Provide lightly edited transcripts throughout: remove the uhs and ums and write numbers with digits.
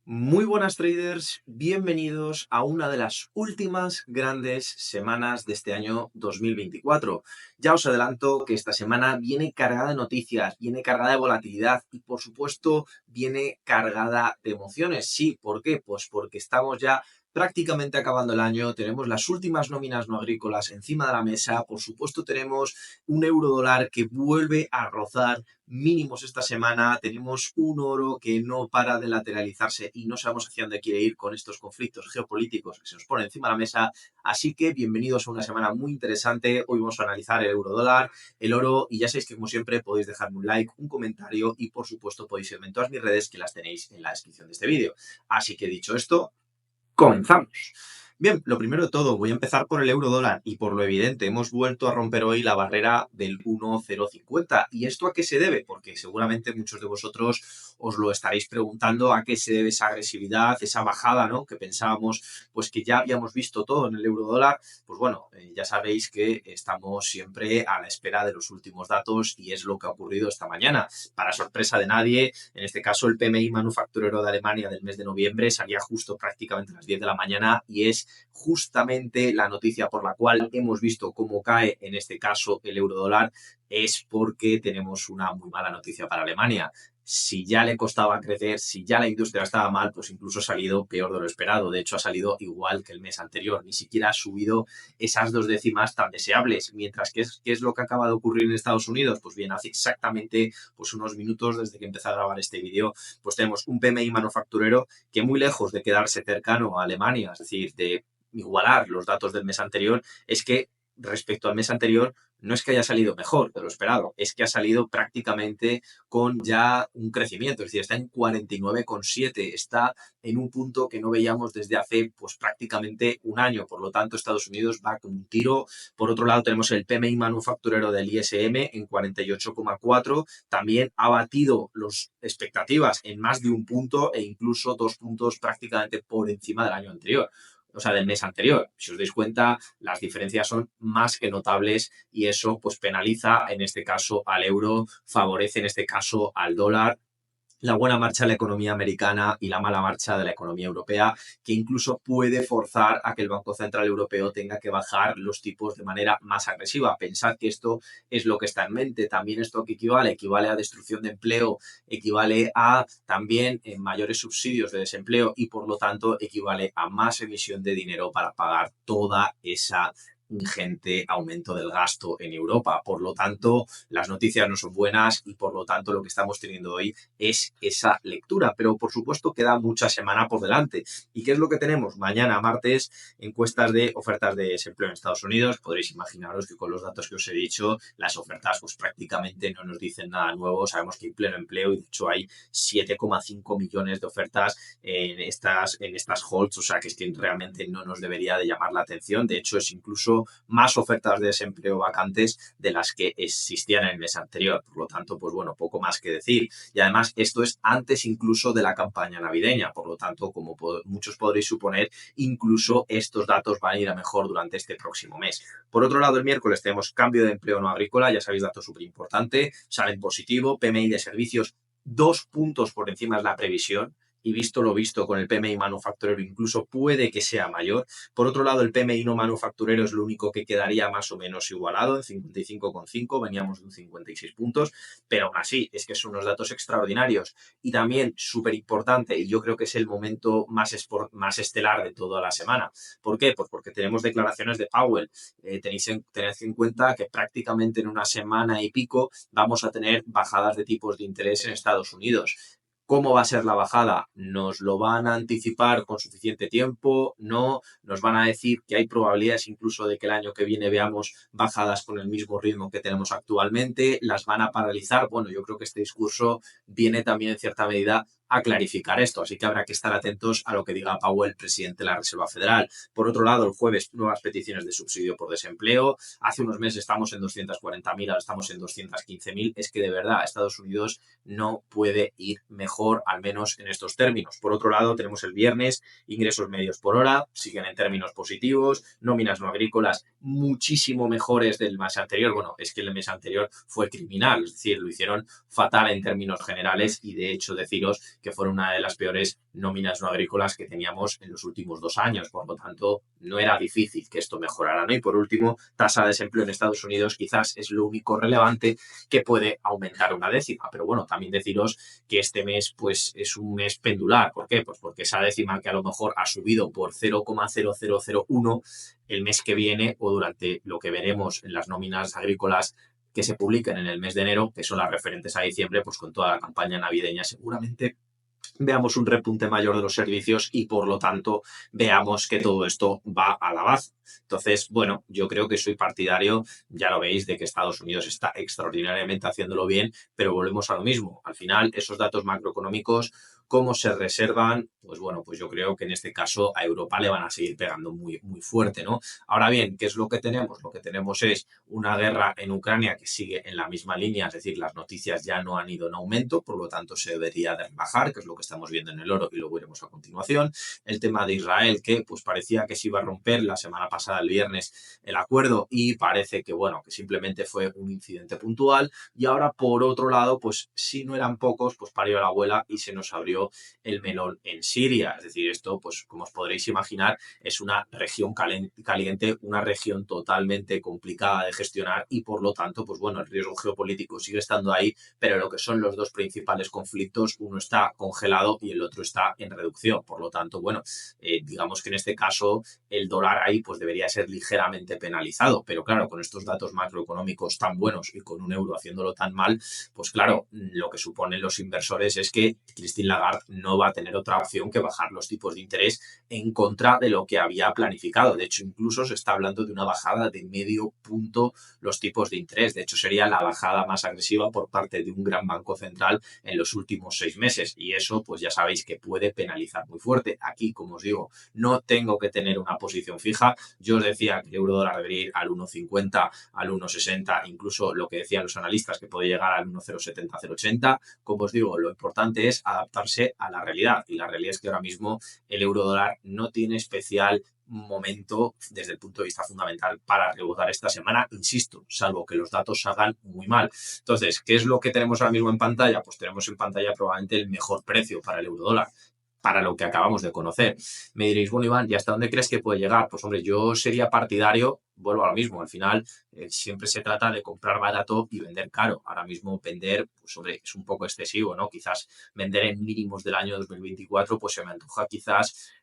Muy buenas traders, bienvenidos a una de las últimas grandes semanas de este año 2024. Ya os adelanto que esta semana viene cargada de noticias, viene cargada de volatilidad y por supuesto viene cargada de emociones. Sí, ¿por qué? Pues porque estamos ya prácticamente acabando el año, tenemos las últimas nóminas no agrícolas encima de la mesa, por supuesto tenemos un euro dólar que vuelve a rozar mínimos esta semana, tenemos un oro que no para de lateralizarse y no sabemos hacia dónde quiere ir con estos conflictos geopolíticos que se nos ponen encima de la mesa. Así que bienvenidos a una semana muy interesante. Hoy vamos a analizar el euro dólar, el oro y ya sabéis que como siempre podéis dejarme un like, un comentario y por supuesto podéis seguirme en todas mis redes que las tenéis en la descripción de este vídeo. Así que dicho esto, comenzamos. Bien, lo primero de todo, voy a empezar por el euro dólar y por lo evidente, hemos vuelto a romper hoy la barrera del 1,050. ¿Y esto a qué se debe? Porque seguramente muchos de vosotros os lo estaréis preguntando a qué se debe esa agresividad, esa bajada, ¿no? Que pensábamos, pues que ya habíamos visto todo en el euro dólar. Pues bueno, ya sabéis que estamos siempre a la espera de los últimos datos y es lo que ha ocurrido esta mañana. Para sorpresa de nadie, en este caso el PMI manufacturero de Alemania del mes de noviembre salía justo prácticamente a las 10 de la mañana y es justamente la noticia por la cual hemos visto cómo cae en este caso el euro dólar, es porque tenemos una muy mala noticia para Alemania. Si ya le costaba crecer, si ya la industria estaba mal, pues incluso ha salido peor de lo esperado. De hecho, ha salido igual que el mes anterior. Ni siquiera ha subido esas 2 décimas tan deseables. Mientras que ¿qué es lo que acaba de ocurrir en Estados Unidos? Pues bien, hace exactamente pues, unos minutos desde que empecé a grabar este vídeo, pues tenemos un PMI manufacturero que muy lejos de quedarse cercano a Alemania, es decir, de igualar los datos del mes anterior, es que respecto al mes anterior no es que haya salido mejor de lo esperado, es que ha salido prácticamente con ya un crecimiento, es decir, está en 49,7, está en un punto que no veíamos desde hace pues prácticamente un año, por lo tanto Estados Unidos va con un tiro. Por otro lado tenemos el PMI manufacturero del ISM en 48,4, también ha batido las expectativas en más de un punto e incluso 2 puntos prácticamente por encima del año anterior, o sea, del mes anterior. Si os dais cuenta, las diferencias son más que notables y eso pues penaliza en este caso al euro, favorece en este caso al dólar, la buena marcha de la economía americana y la mala marcha de la economía europea, que incluso puede forzar a que el Banco Central Europeo tenga que bajar los tipos de manera más agresiva. Pensad que esto es lo que está en mente. También esto que equivale a destrucción de empleo, equivale a también mayores subsidios de desempleo y por lo tanto equivale a más emisión de dinero para pagar toda esa ingente aumento del gasto en Europa. Por lo tanto, las noticias no son buenas y por lo tanto lo que estamos teniendo hoy es esa lectura, pero por supuesto queda mucha semana por delante. ¿Y qué es lo que tenemos? Mañana, martes, encuestas de ofertas de desempleo en Estados Unidos. Podréis imaginaros que con los datos que os he dicho, las ofertas pues prácticamente no nos dicen nada nuevo. Sabemos que hay pleno empleo y de hecho hay 7,5 millones de ofertas en estas holds, o sea que es que realmente no nos debería de llamar la atención. De hecho, es incluso más ofertas de desempleo vacantes de las que existían en el mes anterior. Por lo tanto, pues bueno, poco más que decir. Y además esto es antes incluso de la campaña navideña, por lo tanto, como muchos podréis suponer, incluso estos datos van a ir a mejor durante este próximo mes. Por otro lado, el miércoles tenemos cambio de empleo no agrícola, ya sabéis, dato súper importante, sale en positivo, PMI de servicios 2 puntos por encima de la previsión, y visto lo visto con el PMI manufacturero incluso puede que sea mayor. Por otro lado, el PMI no manufacturero es lo único que quedaría más o menos igualado, en 55,5, veníamos de un 56 puntos, pero aún así es que son unos datos extraordinarios. Y también súper importante, y yo creo que es el momento más estelar de toda la semana. ¿Por qué? Pues porque tenemos declaraciones de Powell. Tened en cuenta que prácticamente en una semana y pico vamos a tener bajadas de tipos de interés en Estados Unidos. ¿Cómo va a ser la bajada? ¿Nos lo van a anticipar con suficiente tiempo? ¿No? ¿Nos van a decir que hay probabilidades incluso de que el año que viene veamos bajadas con el mismo ritmo que tenemos actualmente? ¿Las van a paralizar? Bueno, yo creo que este discurso viene también en cierta medida a clarificar esto, así que habrá que estar atentos a lo que diga Powell, presidente de la Reserva Federal. Por otro lado, el jueves, nuevas peticiones de subsidio por desempleo. Hace unos meses estamos en 240.000, ahora estamos en 215.000. Es que de verdad Estados Unidos no puede ir mejor, al menos en estos términos. Por otro lado, tenemos el viernes, ingresos medios por hora, siguen en términos positivos, nóminas no agrícolas muchísimo mejores del mes anterior. Bueno, es que el mes anterior fue criminal, es decir, lo hicieron fatal en términos generales y de hecho deciros que fueron una de las peores nóminas no agrícolas que teníamos en los últimos 2 años. Por lo tanto, no era difícil que esto mejorara, ¿no? Y por último, tasa de desempleo en Estados Unidos quizás es lo único relevante que puede aumentar una décima. Pero bueno, también deciros que este mes pues es un mes pendular. ¿Por qué? Pues porque esa décima que a lo mejor ha subido por 0,0001 el mes que viene o durante lo que veremos en las nóminas agrícolas que se publiquen en el mes de enero, que son las referentes a diciembre, pues con toda la campaña navideña seguramente veamos un repunte mayor de los servicios y por lo tanto veamos que todo esto va a la baja. Entonces, bueno, yo creo que soy partidario, ya lo veis, de que Estados Unidos está extraordinariamente haciéndolo bien, pero volvemos a lo mismo. Al final, esos datos macroeconómicos, ¿cómo se reservan? Pues bueno, pues yo creo que en este caso a Europa le van a seguir pegando muy, muy fuerte, ¿no? Ahora bien, ¿qué es lo que tenemos? Lo que tenemos es una guerra en Ucrania que sigue en la misma línea, es decir, las noticias ya no han ido en aumento, por lo tanto se debería de bajar, que es lo que estamos viendo en el oro y lo veremos a continuación. El tema de Israel, que pues parecía que se iba a romper la semana pasada, el viernes, el acuerdo y parece que, bueno, que simplemente fue un incidente puntual. Y ahora, por otro lado, pues si no eran pocos, pues parió la abuela y se nos abrió el melón en Siria. Es decir, esto, pues como os podréis imaginar, es una región caliente, una región totalmente complicada de gestionar y por lo tanto, pues bueno, el riesgo geopolítico sigue estando ahí, pero lo que son los dos principales conflictos, uno está congelado y el otro está en reducción. Por lo tanto, bueno, digamos que en este caso el dólar ahí pues debería ser ligeramente penalizado, pero claro, con estos datos macroeconómicos tan buenos y con un euro haciéndolo tan mal, pues claro, lo que suponen los inversores es que Christine Lagarde no va a tener otra opción que bajar los tipos de interés en contra de lo que había planificado. De hecho, incluso se está hablando de una bajada de medio punto los tipos de interés. De hecho, sería la bajada más agresiva por parte de un gran banco central en los últimos 6 meses. Y eso, pues ya sabéis que puede penalizar muy fuerte. Aquí, como os digo, no tengo que tener una posición fija. Yo os decía que el euro dólar debería ir al 1,50, al 1,60, incluso lo que decían los analistas que puede llegar al 1,070, 0,80. Como os digo, lo importante es adaptarse a la realidad. Y la realidad es que ahora mismo el euro dólar no tiene especial momento desde el punto de vista fundamental para rebotar esta semana, insisto, salvo que los datos salgan muy mal. Entonces, ¿qué es lo que tenemos ahora mismo en pantalla? Pues tenemos en pantalla probablemente el mejor precio para el euro dólar, para lo que acabamos de conocer. Me diréis, bueno, Iván, ¿y hasta dónde crees que puede llegar? Pues hombre, yo sería partidario, vuelvo a lo mismo, al final siempre se trata de comprar barato y vender caro. Ahora mismo vender, pues hombre, es un poco excesivo, ¿no? Quizás vender en mínimos del año 2024, pues se me antoja quizás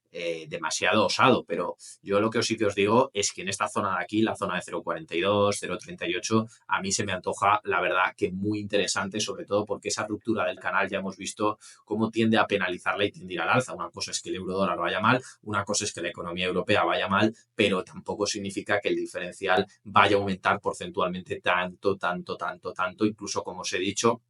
demasiado osado, pero yo lo que sí que os digo es que en esta zona de aquí, la zona de 0,42, 0,38, a mí se me antoja, la verdad, que muy interesante, sobre todo porque esa ruptura del canal ya hemos visto cómo tiende a penalizarla y tiende a ir al alza. Una cosa es que el euro dólar vaya mal, una cosa es que la economía europea vaya mal, pero tampoco significa que el diferencial vaya a aumentar porcentualmente tanto, tanto, tanto, tanto, incluso como os he dicho.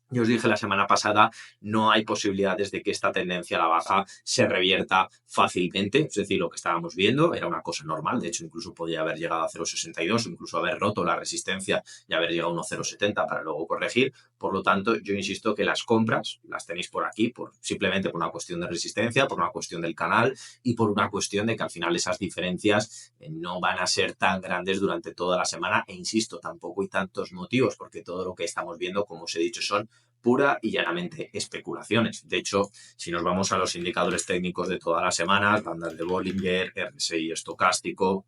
Yo os dije la semana pasada, no hay posibilidades de que esta tendencia a la baja se revierta fácilmente. Es decir, lo que estábamos viendo era una cosa normal. De hecho, incluso podía haber llegado a 0,62, incluso haber roto la resistencia y haber llegado a 1,070 para luego corregir. Por lo tanto, yo insisto que las compras las tenéis por aquí, simplemente por una cuestión de resistencia, por una cuestión del canal y por una cuestión de que al final esas diferencias no van a ser tan grandes durante toda la semana. E insisto, tampoco hay tantos motivos, porque todo lo que estamos viendo, como os he dicho, son pura y llanamente especulaciones. De hecho, si nos vamos a los indicadores técnicos de todas las semanas, bandas de Bollinger, RSI estocástico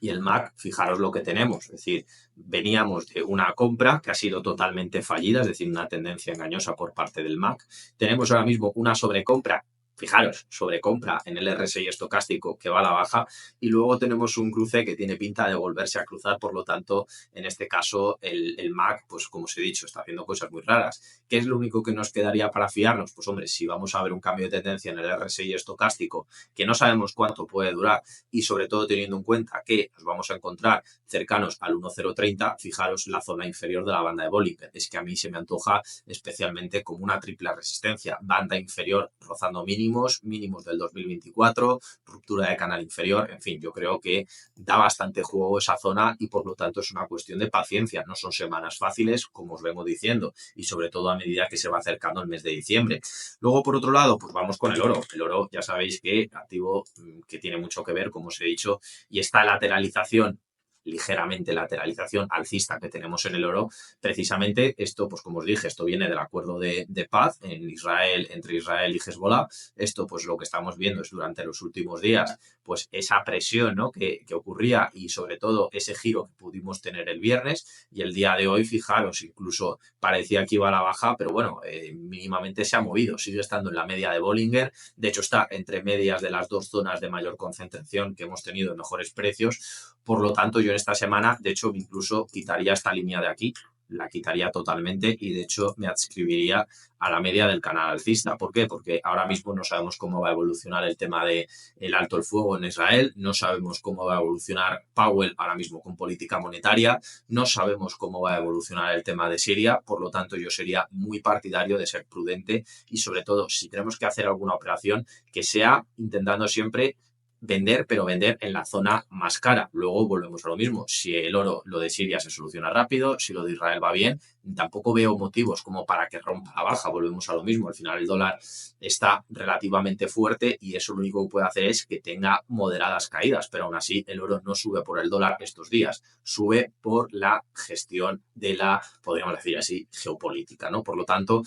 y el MAC, fijaros lo que tenemos. Es decir, veníamos de una compra que ha sido totalmente fallida, es decir, una tendencia engañosa por parte del MAC. Tenemos ahora mismo una sobrecompra. Fijaros, sobrecompra en el RSI estocástico que va a la baja y luego tenemos un cruce que tiene pinta de volverse a cruzar, por lo tanto, en este caso el MAC, pues como os he dicho, está haciendo cosas muy raras. ¿Qué es lo único que nos quedaría para fiarnos? Pues hombre, si vamos a ver un cambio de tendencia en el RSI estocástico que no sabemos cuánto puede durar y sobre todo teniendo en cuenta que nos vamos a encontrar cercanos al 1,030, fijaros la zona inferior de la banda de Bollinger. Es que a mí se me antoja especialmente como una triple resistencia, banda inferior rozando mínimos del 2024, ruptura de canal inferior, en fin, yo creo que da bastante juego esa zona y por lo tanto es una cuestión de paciencia, no son semanas fáciles, como os vengo diciendo, y sobre todo a medida que se va acercando el mes de diciembre. Luego, por otro lado, pues vamos con el oro. El oro, ya sabéis que activo que tiene mucho que ver, como os he dicho, y esta lateralización ligeramente lateralización alcista que tenemos en el oro, precisamente esto, pues como os dije, esto viene del acuerdo de paz entre Israel y Hezbollah. Esto, pues lo que estamos viendo es durante los últimos días, pues esa presión, ¿no?, que ocurría y sobre todo ese giro que pudimos tener el viernes, y el día de hoy, fijaros, incluso parecía que iba a la baja, pero bueno, mínimamente se ha movido, sigue estando en la media de Bollinger, de hecho está entre medias de las dos zonas de mayor concentración que hemos tenido en mejores precios. Por lo tanto, yo en esta semana, de hecho, incluso quitaría esta línea de aquí, la quitaría totalmente y de hecho me adscribiría a la media del canal alcista. ¿Por qué? Porque ahora mismo no sabemos cómo va a evolucionar el tema de el alto el fuego en Israel, no sabemos cómo va a evolucionar Powell ahora mismo con política monetaria, no sabemos cómo va a evolucionar el tema de Siria, por lo tanto yo sería muy partidario de ser prudente y sobre todo si tenemos que hacer alguna operación que sea intentando siempre vender, pero vender en la zona más cara. Luego volvemos a lo mismo. Si el oro, lo de Siria se soluciona rápido, si lo de Israel va bien, tampoco veo motivos como para que rompa la baja. Volvemos a lo mismo. Al final el dólar está relativamente fuerte y eso lo único que puede hacer es que tenga moderadas caídas, pero aún así el oro no sube por el dólar estos días, sube por la gestión de la, podríamos decir así, geopolítica, ¿no? Por lo tanto,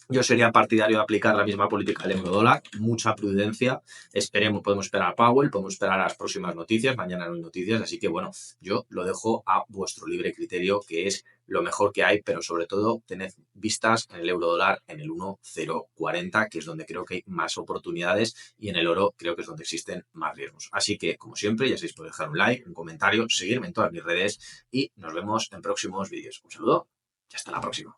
yo sería partidario de aplicar la misma política del euro-dólar, mucha prudencia. Esperemos, podemos esperar a Powell, podemos esperar a las próximas noticias. Mañana no hay noticias, así que bueno, yo lo dejo a vuestro libre criterio, que es lo mejor que hay, pero sobre todo tened vistas en el euro-dólar en el 1,040, que es donde creo que hay más oportunidades, y en el oro creo que es donde existen más riesgos. Así que, como siempre, ya sabéis, podéis dejar un like, un comentario, seguirme en todas mis redes y nos vemos en próximos vídeos. Un saludo y hasta la próxima.